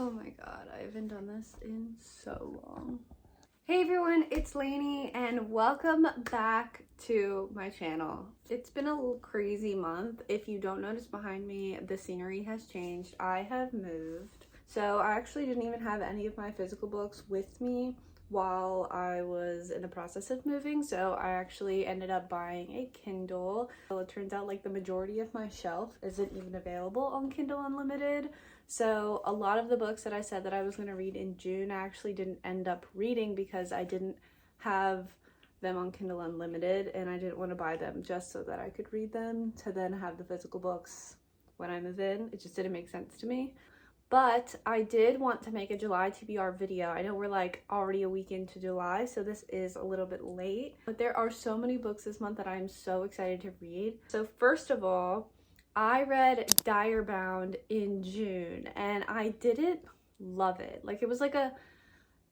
Oh my god, I haven't done this in so long. Hey everyone, it's Lainey and welcome back to my channel. It's been a little crazy month. If you don't notice behind me, the scenery has changed. I have moved. So I actually didn't even have any of my physical books with me while I was in the process of moving. So I actually ended up buying a Kindle. Well, it turns out like the majority of my shelf isn't even available on Kindle Unlimited. So a lot of the books that I said that I was going to read in June, I actually didn't end up reading because I didn't have them on Kindle Unlimited and I didn't want to buy them just so that I could read them to then have the physical books when I move in. It just didn't make sense to me. But I did want to make a July TBR video. I know we're like already a week into July, so this is a little bit late. But there are so many books this month that I'm so excited to read. So first of all, I read Furybound in June and I didn't love it. Like it was like a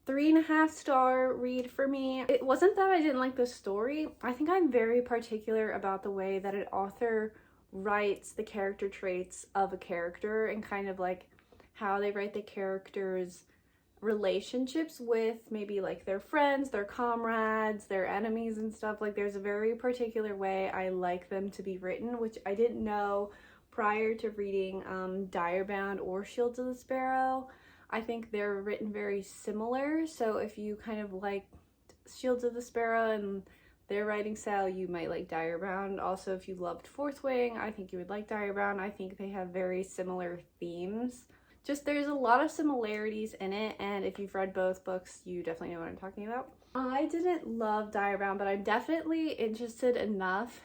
3.5 star read for me. It wasn't that I didn't like the story. I think I'm very particular about the way that an author writes the character traits of a character and kind of like how they write the characters' relationships with maybe like their friends, their comrades, their enemies and stuff. Like there's a very particular way I like them to be written, which I didn't know prior to reading Furybound or Shields of the Sparrow. I think they're written very similar, so if you kind of like Shields of the Sparrow and their writing style, you might like Furybound. Also, if you loved Fourth Wing, I think you would like Furybound. I think they have very similar themes. Just there's a lot of similarities in it, and if you've read both books, you definitely know what I'm talking about. I didn't love Furybound, but I'm definitely interested enough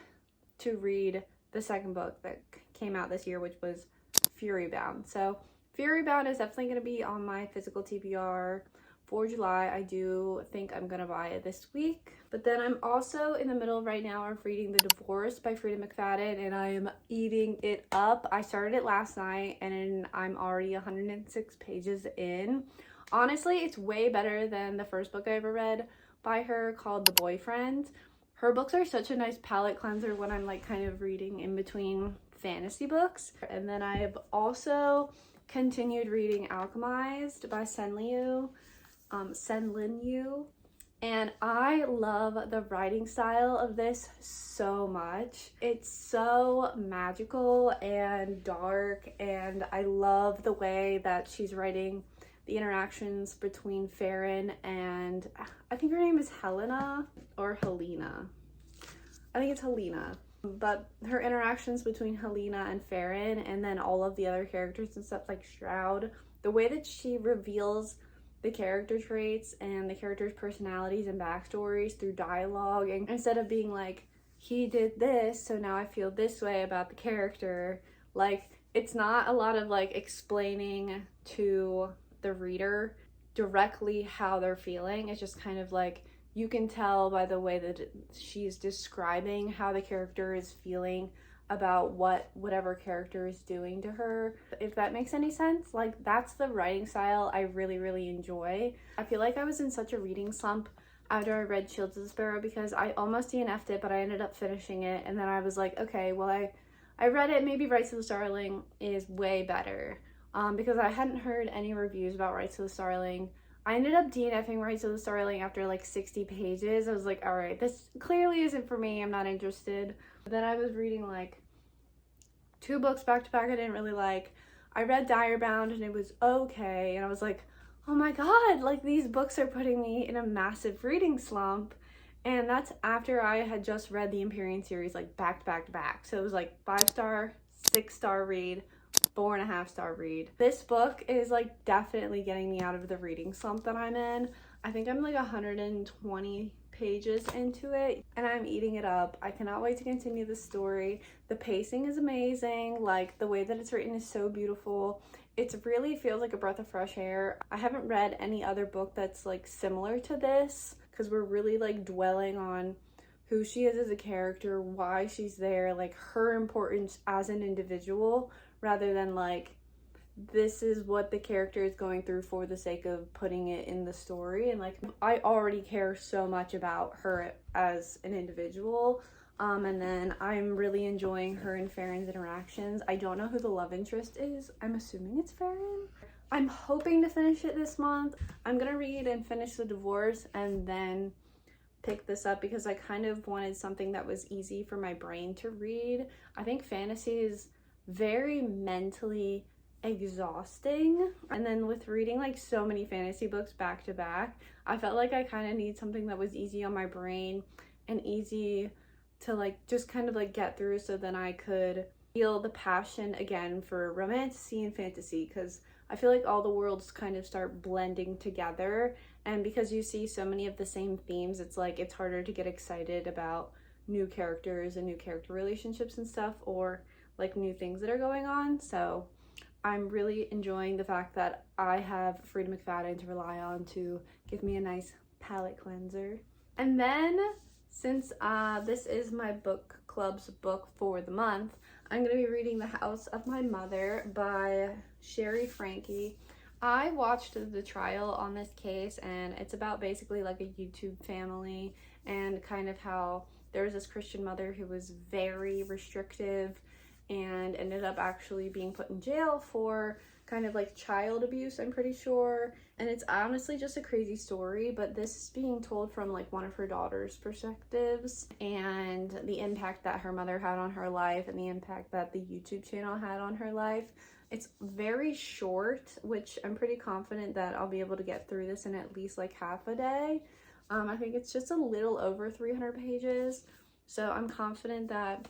to read the second book that came out this year, which was Furybound. So Furybound is definitely going to be on my physical TBR for July. I do think I'm going to buy it this week. But then I'm also in the middle right now of reading The Divorce by Freida McFadden, and I am eating it up. I started it last night and I'm already 106 pages in. Honestly, it's way better than the first book I ever read by her called The Boyfriend. Her books are such a nice palate cleanser when I'm like kind of reading in between fantasy books. And then I have also continued reading Alchemised by SenLinyu. And I love the writing style of this so much. It's so magical and dark, and I love the way that she's writing the interactions between Farron and I think her name is Helena or Helena. I think it's Helena. But her interactions between Helena and Farron, and then all of the other characters and stuff like Shroud, the way that she reveals the character traits and the characters' personalities and backstories through dialogue, and instead of being like, he did this, so now I feel this way about the character, like it's not a lot of like explaining to the reader directly how they're feeling. It's just kind of like you can tell by the way that she's describing how the character is feeling about whatever character is doing to her, if that makes any sense. Like that's the writing style I really enjoy. I feel like I was in such a reading slump after I read Shields of the Sparrow because I almost DNF'd it, but I ended up finishing it, and then I was like, okay, well I read it, maybe Rights of the Starling is way better, because I hadn't heard any reviews about Rights of the Starling. I ended up DNFing Rights of the Starling after like 60 pages. I was like, all right, this clearly isn't for me. I'm not interested. But then I was reading like 2 books back to back I didn't really like. I read Furybound and it was okay. And I was like, oh my God, like these books are putting me in a massive reading slump. And that's after I had just read the Empyrean series like back to back to back. So it was like 5-star, 6-star read, 4.5-star read. This book is like definitely getting me out of the reading slump that I'm in. I think I'm like 120 pages into it and I'm eating it up. I cannot wait to continue the story. The pacing is amazing. Like the way that it's written is so beautiful. It really feels like a breath of fresh air. I haven't read any other book that's like similar to this because we're really like dwelling on who she is as a character, why she's there, like her importance as an individual, rather than like this is what the character is going through for the sake of putting it in the story. And like I already care so much about her as an individual, and then I'm really enjoying her and Farron's interactions. I don't know who the love interest is. I'm assuming it's Farron. I'm hoping to finish it this month. I'm gonna read and finish The Divorce and then pick this up because I kind of wanted something that was easy for my brain to read. I think fantasy is very mentally exhausting, and then with reading like so many fantasy books back to back, I felt like I kind of need something that was easy on my brain and easy to like just kind of like get through, so then I could feel the passion again for romantasy and fantasy, because I feel like all the worlds kind of start blending together, and because you see so many of the same themes, it's like it's harder to get excited about new characters and new character relationships and stuff, or like new things that are going on. So I'm really enjoying the fact that I have Freida McFadden to rely on to give me a nice palette cleanser. And then, since this is my book club's book for the month, I'm going to be reading The House of My Mother by Shari Franki. I watched the trial on this case, and it's about basically like a YouTube family and kind of how there was this Christian mother who was very restrictive and ended up actually being put in jail for kind of like child abuse, I'm pretty sure. And it's honestly just a crazy story, but this is being told from like one of her daughter's perspectives, and the impact that her mother had on her life and the impact that the YouTube channel had on her life. It's very short, which I'm pretty confident that I'll be able to get through this in at least like half a day. I think it's just a little over 300 pages, so I'm confident that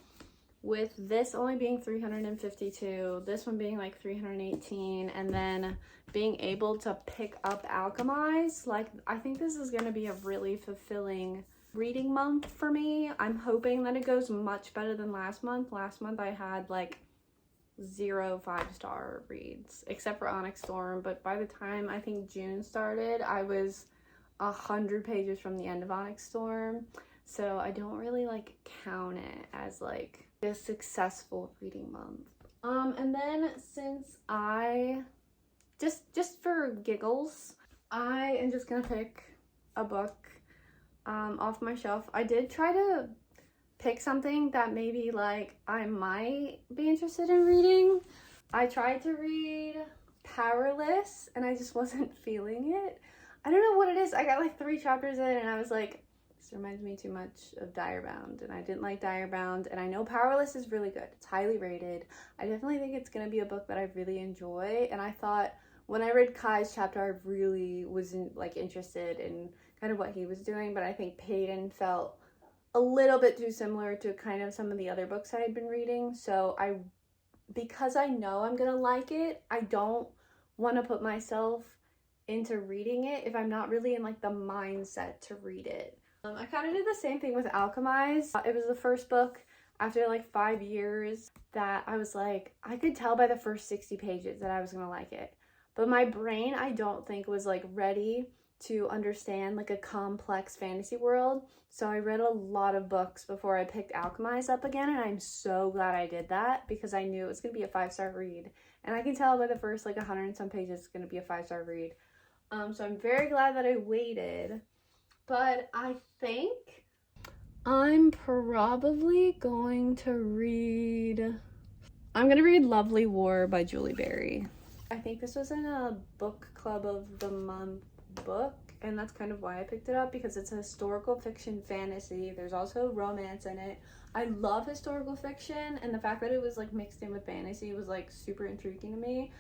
with this only being 352, this one being like 318, and then being able to pick up Alchemised, like I think this is going to be a really fulfilling reading month for me. I'm hoping that it goes much better than last month. Last month I had like 0 5-star reads, except for Onyx Storm, but by the time I think June started, I was 100 pages from the end of Onyx Storm. So I don't really like count it as like a successful reading month. And then since I just for giggles, I am just gonna pick a book off my shelf. I did try to pick something that maybe like I might be interested in reading. I tried to read Powerless and I just wasn't feeling it. I don't know what it is. I got like 3 chapters in and I was like, this reminds me too much of Bound, and I didn't like Bound, and I know Powerless is really good. It's highly rated. I definitely think it's going to be a book that I really enjoy, and I thought when I read Kai's chapter, I really wasn't like interested in kind of what he was doing, but I think Payton felt a little bit too similar to kind of some of the other books I had been reading, so because I know I'm going to like it, I don't want to put myself into reading it if I'm not really in like the mindset to read it. I kind of did the same thing with Alchemised. It was the first book after like 5 years that I was like, I could tell by the first 60 pages that I was gonna like it. But my brain, I don't think, was like ready to understand like a complex fantasy world. So I read a lot of books before I picked Alchemised up again, and I'm so glad I did that because I knew it was gonna be a 5-star read. And I can tell by the first like 100 and some pages it's gonna be a 5-star read. So I'm very glad that I waited. But I think I'm probably going to read Lovely War by Julie Berry. I think this was in a book club of the month book, and that's kind of why I picked it up, because it's a historical fiction fantasy. There's also romance in it. I love historical fiction, and the fact that it was like mixed in with fantasy was like super intriguing to me.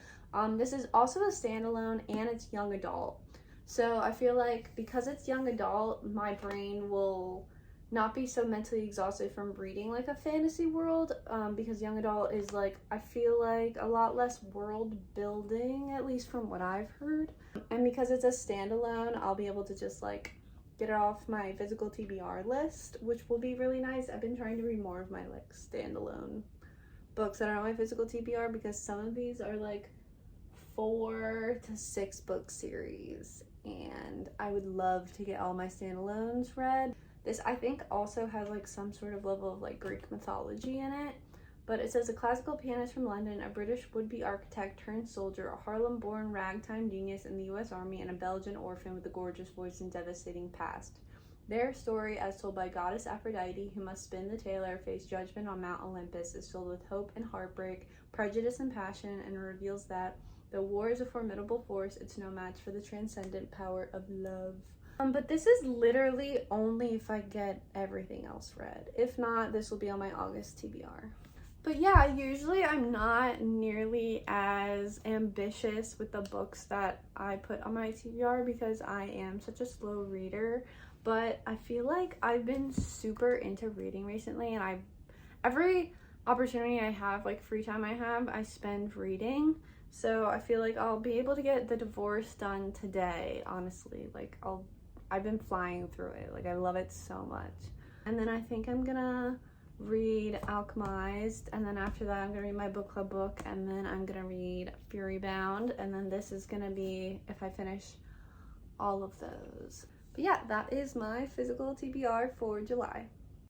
This is also a standalone and it's young adult. So I feel like because it's young adult, my brain will not be so mentally exhausted from reading like a fantasy world, because young adult is like, I feel like a lot less world building, at least from what I've heard. And because it's a standalone, I'll be able to just like get it off my physical TBR list, which will be really nice. I've been trying to read more of my like standalone books that are on my physical TBR, because some of these are like 4 to 6 book series, and I would love to get all my standalones read. This I think also has like some sort of level of like Greek mythology in it, but it says a classical pianist from London, a British would-be architect turned soldier, a Harlem-born ragtime genius in the US Army, and a Belgian orphan with a gorgeous voice and devastating past. Their story, as told by goddess Aphrodite, who must spin the tale or face judgment on Mount Olympus, is filled with hope and heartbreak, prejudice and passion, and reveals that The war is a formidable force. It's no match for the transcendent power of love. But this is literally only if I get everything else read. If not, this will be on my August TBR. But yeah, usually I'm not nearly as ambitious with the books that I put on my TBR because I am such a slow reader. But I feel like I've been super into reading recently, and every opportunity I have, like free time I have, I spend reading. So I feel like I'll be able to get The Divorce done today, honestly. Like I've been flying through it. Like I love it so much. And then I think I'm gonna read Alchemised, and then after that I'm gonna read my book club book, and then I'm gonna read Furybound, and then this is gonna be if I finish all of those. But yeah, that is my physical TBR for July.